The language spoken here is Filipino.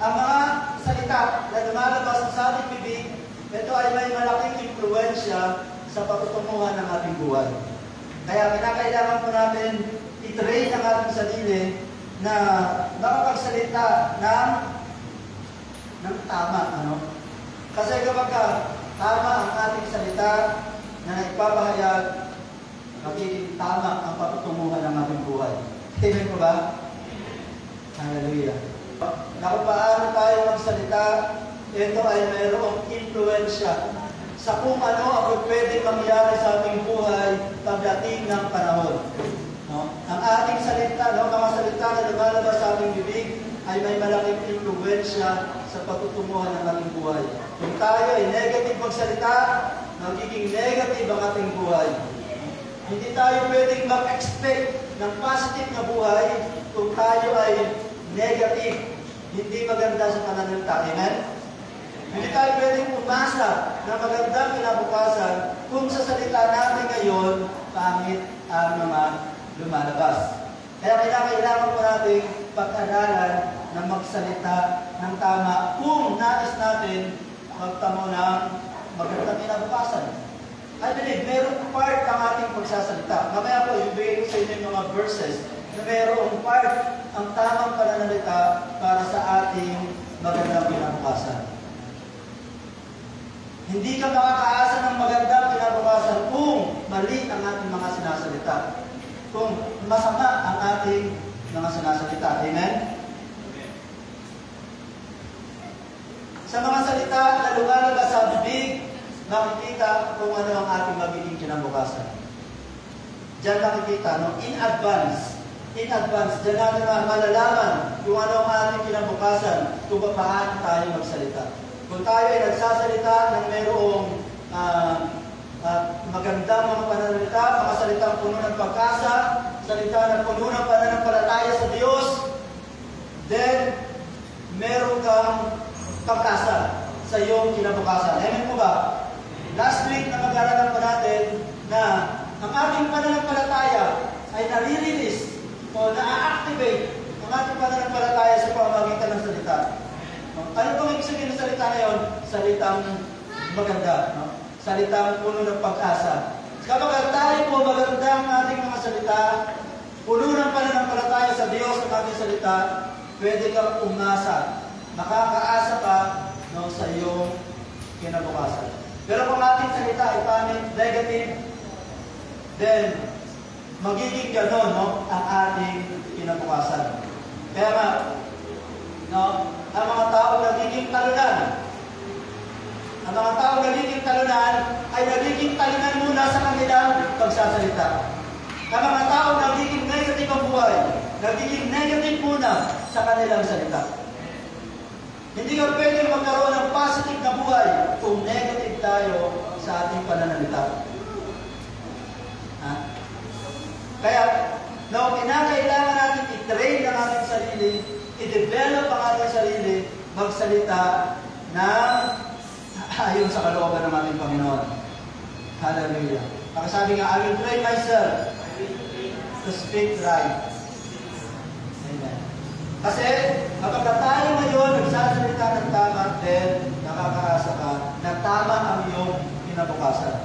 ang mga salita na lumalabas sa ating bibig, ito ay may malaking impluensya sa patutunguhan ng ating buhay. Kaya kinakailangan po natin i-train ang ating sarili na makapagsalita ng tama. Kasi kapag tama ang ating salita na nagpapahayag, magiging tama ang patutunguhan ng ating buhay. Tingnan ko ba? Hallelujah. Na kung paano tayo magsalita, ito ay mayroong impluensya sa kung ano ang pwede mangyari sa ating buhay pagdating ng panahon. Ang ating salita, mga salita na lumalabas sa ating bibig, ay may malaking impluensya sa patutunguhan ng ating buhay. Kung tayo ay negative magsalita, magiging negative ang ating buhay. Hindi tayo pwedeng mag-expect ng positive na buhay kung tayo ay negative, hindi maganda sa pananalita. Amen? Hindi tayo pwedeng umasa na magandang kinabukasan kung sa salita natin ngayon, pangit ang mga lumalabas. Kaya kailangan po natin pag-aralan na magsalita ng tama kung nais natin magtamo ng magandang kinabukasan. I believe, mayroong part ang ating pagsasalita. Mamaya po, ibigay ko sa inyo yung mga verses na mayroong part ang tamang pananalita para sa ating magandang kinabukasan. Hindi ka makakaasa ng magandang kinabukasan kung mali ang ating mga sinasalita. Kung masama ang ating mga sinasalita. Amen? Sa mga salita na lumalabas sa bibig, makikita kung ano ang ating magiging kinabukasan. Diyan makikita, in advance. In advance, diyan natin malalaman kung ano ang ating kinabukasan, kung paano tayo magsalita. Kung tayo ay nagsasalita ng mayroong magandang mga pananalita, mga salitang puno ng pag-asa, salita na puno ng pananampalataya sa Diyos, then meron kang pag-asa sa iyong kinabukasan. Amen po ba? Last week na mag-aralan pa natin na ang ating pananampalataya ay nare-release o na-activate ang ating pananampalataya sa pamamagitan ng salita. Ano itong ibig sabihin ng salita na yun? Salitang maganda. Salitang puno ng pag-asa. Kapag tayo po maganda ang ating mga salita, puno ng pananampalataya sa Diyos ang ating salita, pwede kang umasa. Makakaasa ka sa iyong kinabukasan. Pero kung ating salita ay pangit, negative, then magiging gano'n ang ating kinabukasan. Kaya nga, ang mga tao nagiging talunan. Ang mga tao nagiging talunan ay nagiging talunan muna sa kanilang pagsasalita. Ang mga tao nagiging negative ang buhay, nagiging negative muna sa kanilang salita. Hindi ka pwede magkaroon ng positive na buhay kung negative tayo sa ating pananalita. Kaya, kinakailangan natin i-train ang ating sarili, i-develop ang ating sarili, magsalita ng ayon sa kalooban ng ating Panginoon. Hallelujah. Sabi nga, I will train myself to speak right. Amen. Kasi, kapag tayo ngayon nagsasalita ng tama, then nakakaasa ka na tama ang iyong kinabukasan.